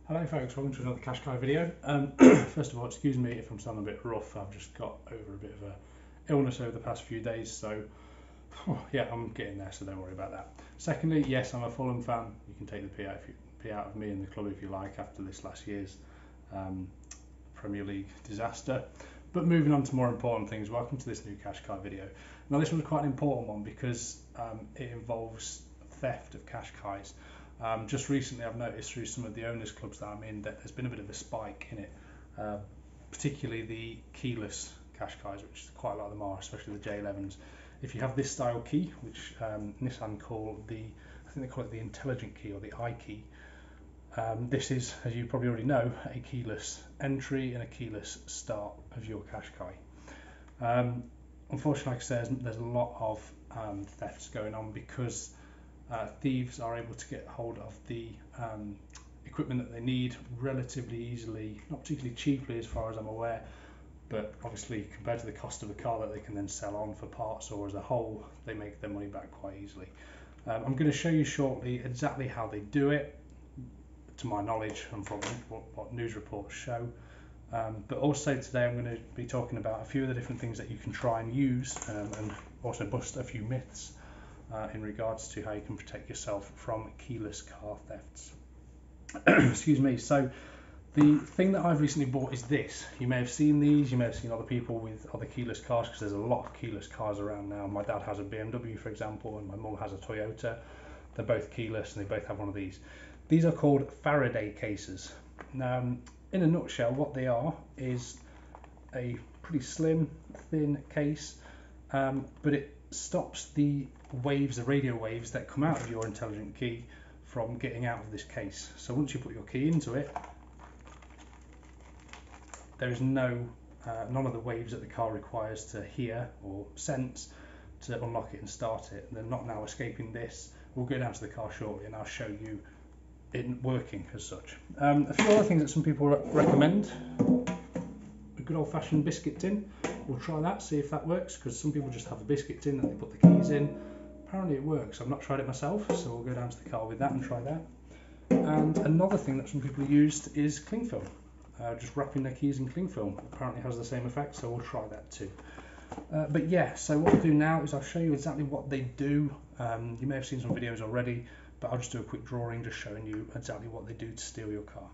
Hello folks, welcome to another Qashqai video. First of all, excuse me if I'm sounding a bit rough. I've just got over a bit of a illness over the past few days, so yeah, I'm getting there, so don't worry about that. Secondly, yes, I'm a Fulham fan. You can take the pee out of me and the club if you like after this last year's Premier League disaster. But moving on to more important things, welcome to this new Qashqai video. Now this one's quite an important one because it involves theft of Qashqais. Just recently I've noticed through some of the owners clubs that I'm in that there's been a bit of a spike in it, particularly the keyless Qashqais, which quite a lot of them are, especially the J11s. If you have this style key, which Nissan call I think they call it the intelligent key or the I key, this is, as you probably already know, a keyless entry and a keyless start of your Qashqai. Unfortunately, like I said, there's a lot of thefts going on because thieves are able to get hold of the equipment that they need relatively easily, not particularly cheaply as far as I'm aware, but obviously compared to the cost of a car that they can then sell on for parts or as a whole, they make their money back quite easily. I'm going to show you shortly exactly how they do it, to my knowledge and from what news reports show. But also today I'm going to be talking about a few of the different things that you can try and use and also bust a few myths in regards to how you can protect yourself from keyless car thefts. Excuse me. So the thing that I've recently bought is this. You may have seen these, you may have seen other people with other keyless cars because there's a lot of keyless cars around now. My dad has a BMW, for example, and my mum has a Toyota. They're both keyless and they both have one of these. These are called Faraday cases. Now, in a nutshell, what they are is a pretty slim, thin case, but it stops the waves, the radio waves that come out of your intelligent key from getting out of this case. So once you put your key into it, there is none of the waves that the car requires to hear or sense to unlock it and start it. They're not now escaping this. We'll go down to the car shortly and I'll show you it working as such. A few other things that some people recommend: a good old-fashioned biscuit tin. We'll try that, see if that works, because some people just have a biscuit tin that they put the keys in. Apparently it works. I've not tried it myself, so we'll go down to the car with that and try that. And another thing that some people have used is cling film. Just wrapping their keys in cling film apparently has the same effect, so we'll try that too. But yeah, so what I'll do now is I'll show you exactly what they do. You may have seen some videos already, but I'll just do a quick drawing just showing you exactly what they do to steal your car.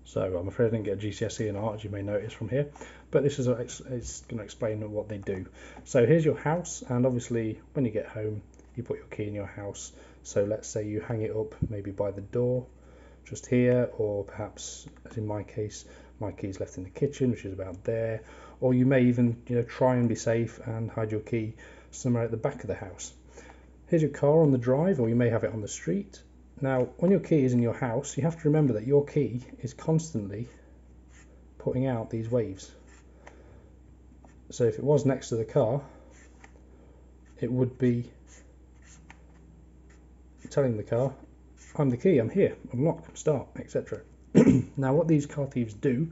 So I'm afraid I didn't get a GCSE in art, as you may notice from here, but this is it's going to explain what they do. So here's your house, and obviously when you get home you put your key in your house. So let's say you hang it up maybe by the door just here, or perhaps, as in my case, my key is left in the kitchen, which is about there, or you may even try and be safe and hide your key somewhere at the back of the house. Here's your car on the drive, or you may have it on the street. Now, when your key is in your house, you have to remember that your key is constantly putting out these waves. So if it was next to the car, it would be telling the car, I'm the key, I'm here, unlock, start, etc. Now, what these car thieves do,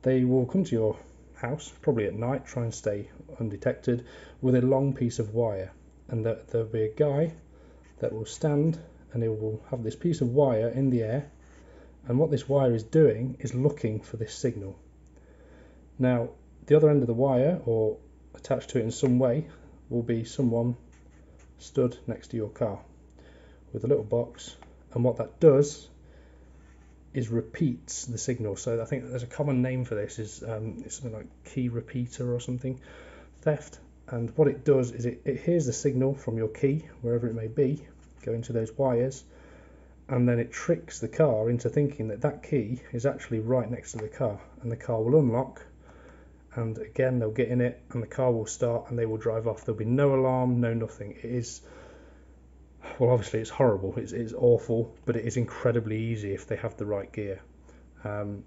they will come to your house, probably at night, try and stay undetected, with a long piece of wire. And there'll be a guy that will stand and he will have this piece of wire in the air, and what this wire is doing is looking for this signal. Now, the other end of the wire, or attached to it in some way, will be someone stood next to your car with a little box, and what that does is repeats the signal. So I think there's a common name for this, is it's something like key repeater or something, theft. And what it does is it hears the signal from your key, wherever it may be, go into those wires, and then it tricks the car into thinking that that key is actually right next to the car, and the car will unlock, and again they'll get in it and the car will start and they will drive off. There'll be no alarm, no nothing. It is, well, obviously it's horrible, it's awful, but it is incredibly easy if they have the right gear. And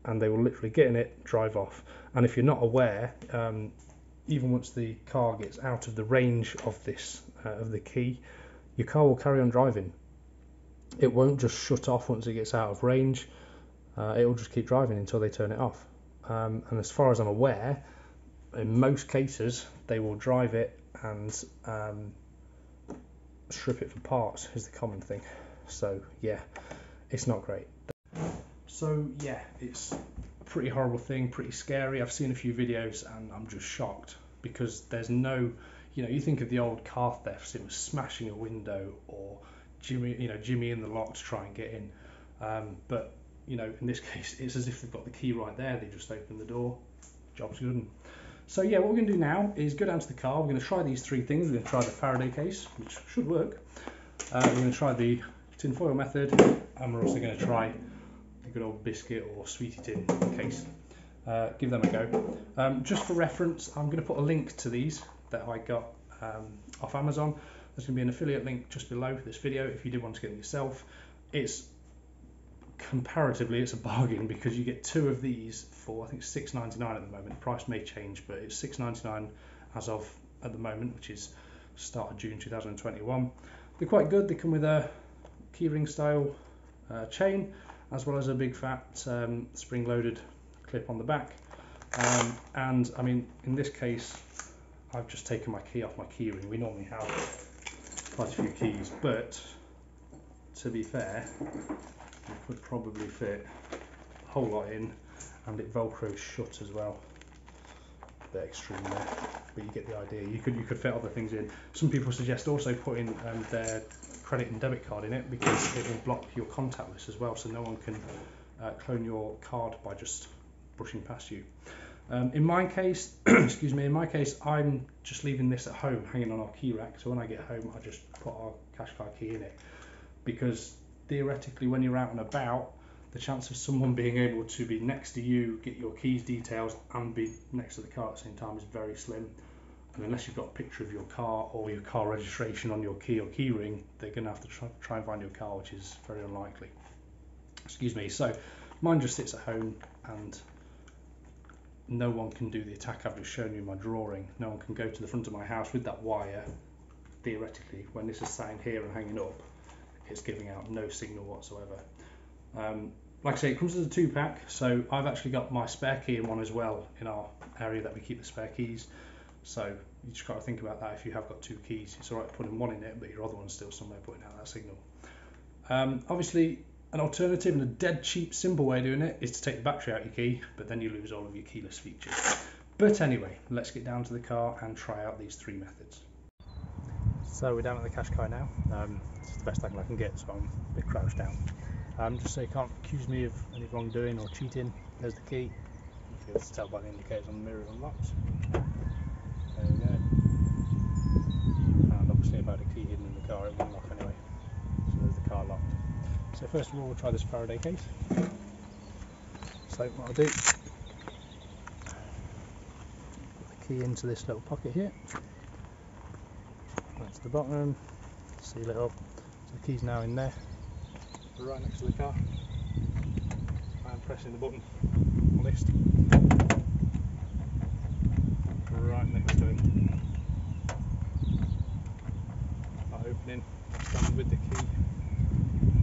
they will literally get in it, drive off. And if you're not aware, even once the car gets out of the range of this of the key, your car will carry on driving. It won't just shut off once it gets out of range. It will just keep driving until they turn it off. And as far as I'm aware, in most cases they will drive it and strip it for parts is the common thing. So yeah, it's not great. So yeah, it's a pretty horrible thing, pretty scary. I've seen a few videos and I'm just shocked because there's no, you think of the old car thefts, it was smashing a window or Jimmy in the lock to try and get in. But in this case, it's as if they've got the key right there. They just open the door. Job's good. So yeah, what we're going to do now is go down to the car. We're going to try these three things. We're going to try the Faraday case, which should work. We're going to try the tinfoil method, and we're also going to try the good old biscuit or sweetie tin case. Give them a go. Just for reference, I'm going to put a link to these that I got off Amazon. There's going to be an affiliate link just below this video if you did want to get them yourself. Comparatively, it's a bargain because you get two of these for I think $6.99 at the moment. The price may change, but it's $6.99 as of at the moment, which is start of June 2021. They're quite good. They come with a keyring style chain, as well as a big fat spring-loaded clip on the back. And I mean, in this case, I've just taken my key off my keyring. We normally have quite a few keys, but to be fair, you could probably fit a whole lot in, and it velcros shut as well. A bit extreme there, but you get the idea. You could fit other things in. Some people suggest also putting their credit and debit card in it because it will block your contactless as well, so no one can clone your card by just brushing past you. In my case, I'm just leaving this at home hanging on our key rack, so when I get home I just put our Qashqai key in it, because theoretically when you're out and about, the chance of someone being able to be next to you, get your keys details and be next to the car at the same time is very slim. And unless you've got a picture of your car or your car registration on your key or key ring, they're going to have to try and find your car, which is very unlikely. Excuse me. So mine just sits at home and no one can do the attack I've just shown you in my drawing. No one can go to the front of my house with that wire. Theoretically, when this is sat in here and hanging up, it's giving out no signal whatsoever. Like I say, it comes as a 2-pack, so I've actually got my spare key in one as well in our area that we keep the spare keys. So you just got to think about that. If you have got 2 keys, it's alright putting one in it, but your other one's still somewhere putting out that signal. Obviously, an alternative and a dead cheap simple way of doing it is to take the battery out your key, but then you lose all of your keyless features. But anyway, let's get down to the car and try out these 3 methods. So we're down at the Qashqai now. This is the best angle I can get, so I'm a bit crouched down. Just so you can't accuse me of any wrongdoing or cheating. There's the key. You can be able to tell by the indicators on the mirror it unlocks. There we go. And obviously about a key hidden in the car, it won't lock anyway. So there's the car locked. So first of all, we'll try this Faraday case. So what I'll do, put the key into this little pocket here. That's the bottom, seal it up. So the key's now in there, right next to the car. I'm pressing the button on this, right next to him. Not opening, standing with the key.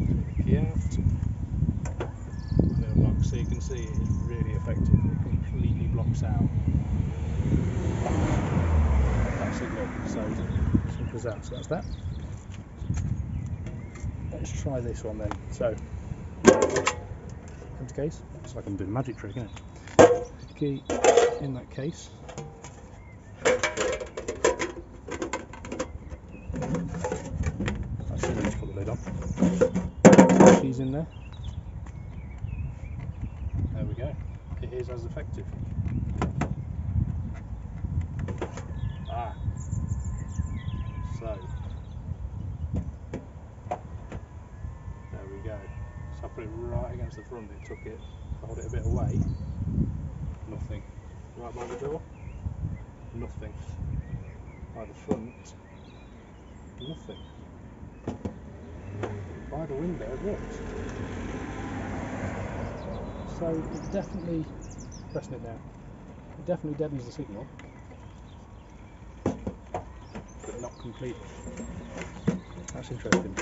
Take the key out, and it unlocks. So you can see it is really effective. It completely blocks out that signal. So simple as that. So that's that. Let's try this one then. So, empty case. It's like I'm doing a magic trick, isn't it? Key in that case. That's it. Let's put the lid on. Keys in there. There we go. It is as effective. So. So I put it right against the front, it took it, hold it a bit away, nothing. Right by the door, nothing. By the front, nothing. By the window, it works. So it definitely, pressing it down, it definitely deadens the signal, but not completely. That's interesting.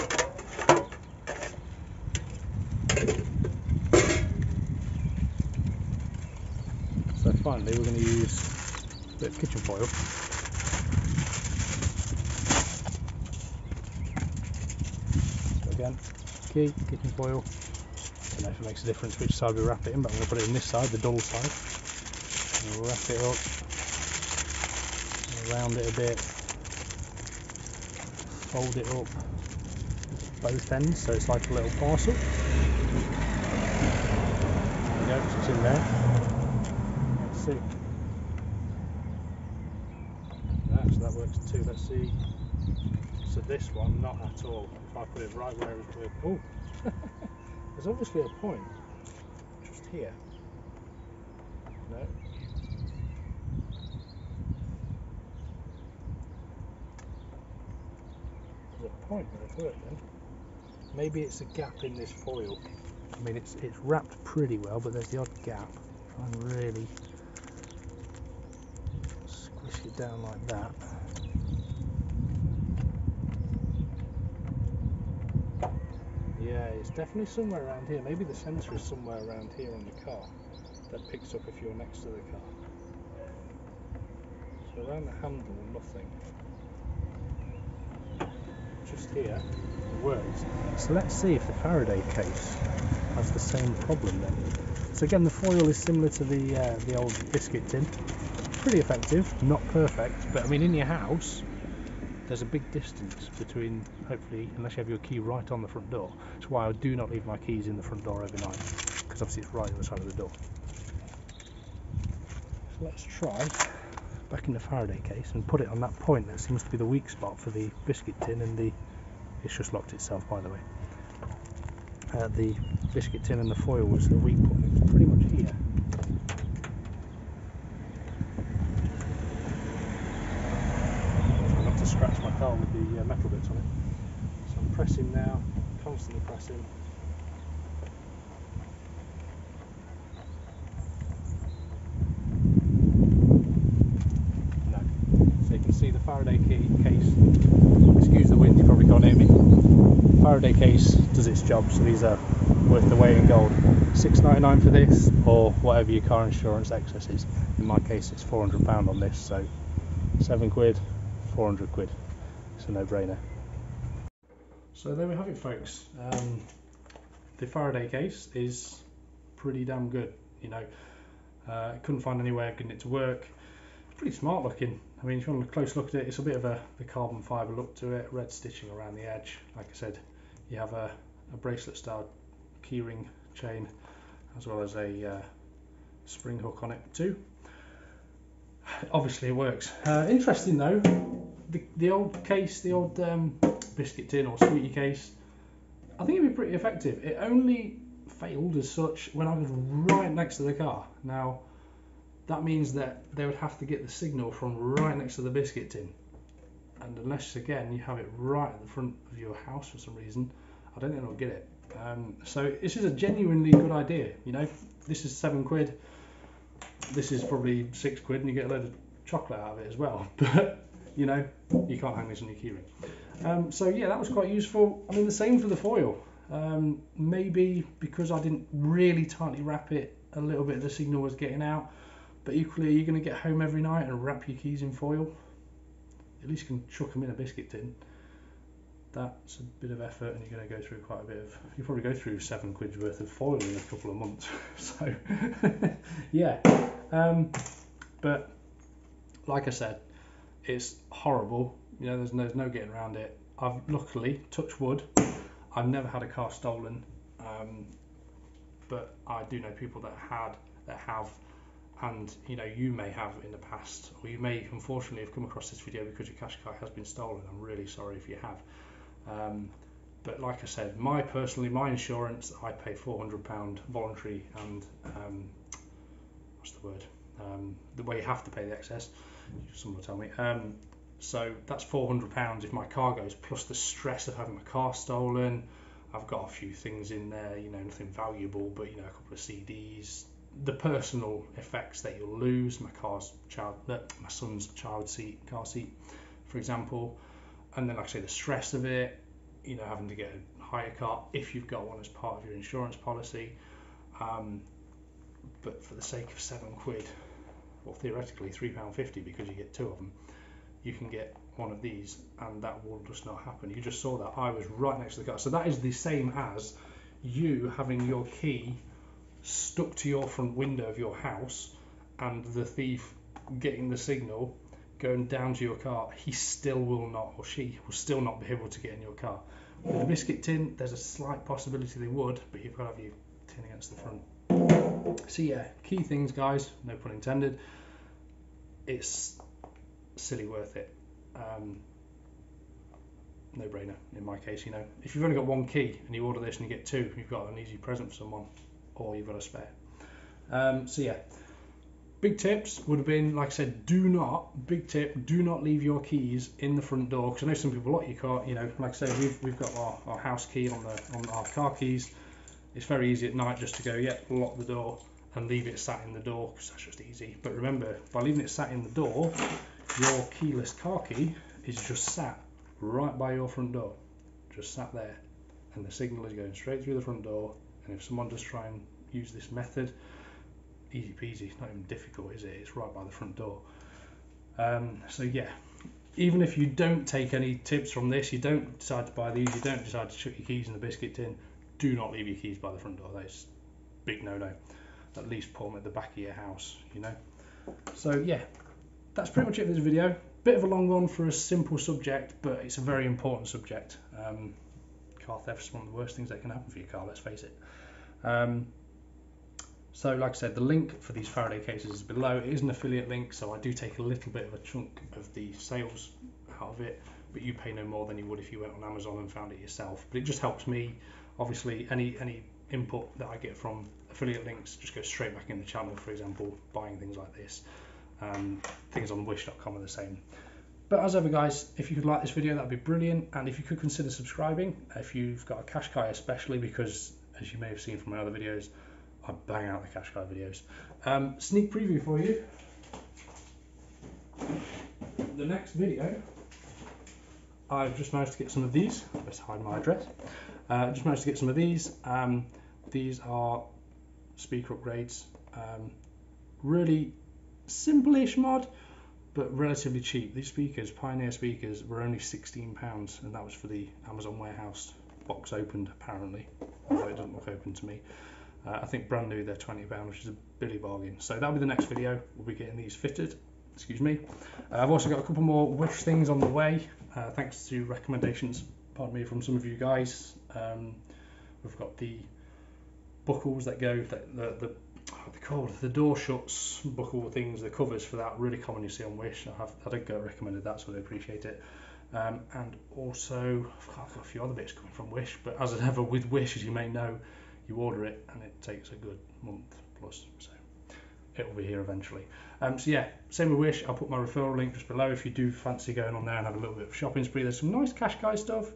So finally we're going to use a bit of kitchen foil. So again, key, kitchen foil, don't know if it makes a difference which side we wrap it in, but I'm going to put it in this side, the dull side. And we'll wrap it up, round it a bit, fold it up both ends so it's like a little parcel. There we go, so it's in there. Let's see. Yeah, so that works too. Let's see. So this one, not at all. If I put it right where it would. Oh, there's obviously a point just here. No. There's a point where it worked then. Maybe it's a gap in this foil. I mean, it's wrapped pretty well, but there's the odd gap. If I really squish it down like that. Yeah, it's definitely somewhere around here. Maybe the sensor is somewhere around here on the car that picks up if you're next to the car. So around the handle, nothing. Just here, it works. So let's see if the Faraday case has the same problem then. So again, the foil is similar to the old biscuit tin. Pretty effective, not perfect, but I mean in your house, there's a big distance between, hopefully, unless you have your key right on the front door. That's why I do not leave my keys in the front door overnight, because obviously it's right at the side of the door. So let's try back in the Faraday case and put it on that point that seems to be the weak spot for the biscuit tin, and it's just locked itself, by the way. The biscuit tin and the foil was the weak point. It's pretty much here. Try not to scratch my car with the metal bits on it. So I'm pressing now, constantly pressing. No. So you can see the Faraday case. Excuse the wind, you probably can't hear me. Faraday case does its job, so these are worth the weight in gold. $6.99 for this, or whatever your car insurance excess is. In my case it's £400 on this, so £7, 400 quid. It's a no-brainer. So there we have it, folks. The Faraday case is pretty damn good, you know. Couldn't find any way of getting it to work. Pretty smart looking. I mean, if you want a close look at it, it's a bit of the carbon fibre look to it, red stitching around the edge. Like I said, you have a bracelet style keyring chain, as well as a spring hook on it too. Obviously it works. Interesting though, the old case, the old biscuit tin or sweetie case, I think it'd be pretty effective. It only failed as such when I was right next to the car. Now that means that they would have to get the signal from right next to the biscuit tin, and unless again you have it right at the front of your house for some reason, I don't think they'll get it. So this is a genuinely good idea. You know, this is £7. This is probably £6, and you get a load of chocolate out of it as well. But you know, you can't hang this on your keyring. So yeah, that was quite useful. I mean, the same for the foil. Maybe because I didn't really tightly wrap it, a little bit of the signal was getting out. But equally, you're going to get home every night and wrap your keys in foil. At least you can chuck them in a biscuit tin. That's a bit of effort, and you're going to go through quite a bit of. You probably go through £7 worth of foil in a couple of months. So, yeah. But like I said, it's horrible. You know, there's no getting around it. I've luckily, touch wood, I've never had a car stolen. But I do know people that have. And you know, you may have in the past, or you may unfortunately have come across this video because your Qashqai has been stolen. I'm really sorry if you have. But like I said, my insurance, I pay £400 voluntary, and what's the word? The way you have to pay the excess. Someone will tell me. So that's £400 if my car goes, plus the stress of having my car stolen. I've got a few things in there, you know, nothing valuable, but you know, a couple of CDs. The personal effects that you'll lose, my son's car seat, for example, and then like I say, the stress of it, you know, having to get a hire car if you've got one as part of your insurance policy. But for the sake of £7, or theoretically £3.50, because you get two of them, you can get one of these, and that will just not happen. You just saw that I was right next to the car, so that is the same as you having your key stuck to your front window of your house and the thief getting the signal going down to your car, he still will not, or she will still not be able to get in your car. With the biscuit tin, there's a slight possibility they would, but you've got to have your tin against the front. So yeah, key things, guys, no pun intended. It's silly worth it. No brainer in my case, you know. If you've only got one key and you order this and you get two, you've got an easy present for someone, or you've got a spare. So yeah, big tips would have been, like I said, do not leave your keys in the front door, because I know some people lock your car, you know, like I say, we've got our house key on our car keys. It's very easy at night just to go, yeah, lock the door and leave it sat in the door, because that's just easy. But remember, by leaving it sat in the door, your keyless car key is just sat right by your front door, just sat there, and the signal is going straight through the front door. And if someone does try and use this method, easy peasy, it's not even difficult, is it? It's right by the front door. So yeah, even if you don't take any tips from this, you don't decide to buy these, you don't decide to chuck your keys in the biscuit tin, do not leave your keys by the front door. That is big no-no. At least put them at the back of your house, you know. So yeah, that's pretty much it for this video. Bit of a long one for a simple subject, but it's a very important subject. Car theft is one of the worst things that can happen for your car, let's face it. So like I said, the link for these Faraday cases is below. It is an affiliate link, so I do take a little bit of a chunk of the sales out of it, but you pay no more than you would if you went on Amazon and found it yourself. But it just helps me. Obviously, any input that I get from affiliate links just goes straight back in the channel. For example, buying things like this. Things on wish.com are the same. But as ever, guys, if you could like this video, that'd be brilliant. And if you could consider subscribing, if you've got a Qashqai especially, because as you may have seen from my other videos, I bang out the Qashqai videos. Sneak preview for you. The next video, I've just managed to get some of these. Let's hide my address. Just managed to get some of these. These are speaker upgrades. Really simple-ish mod, but relatively cheap. These speakers, Pioneer speakers, were only £16, and that was for the Amazon warehouse box opened, apparently, although it doesn't look open to me. I think brand new they're £20, which is a billy bargain. So that'll be the next video. We'll be getting these fitted. Excuse me. I've also got a couple more wish things on the way, thanks to recommendations, pardon me, from some of you guys. We've got the buckles that go, what are they called? The door shuts buckle things, the covers for that, really common you see on Wish. I did get recommended that, so I appreciate it. And also, I've got a few other bits coming from Wish, but as ever with Wish, as you may know, you order it and it takes a good month plus, so it will be here eventually. So yeah, same with Wish. I'll put my referral link just below if you do fancy going on there and have a little bit of shopping spree. There's some nice Qashqai stuff.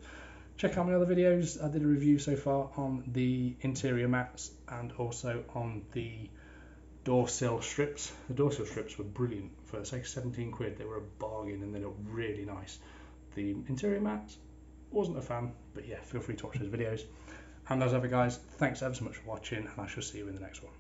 Check out my other videos. I did a review so far on the interior mats and also on the door sill strips. The door sill strips were brilliant. For the sake of 17 quid, they were a bargain and they look really nice. The interior mats, wasn't a fan, but yeah, feel free to watch those videos. And as ever, guys, thanks ever so much for watching, and I shall see you in the next one.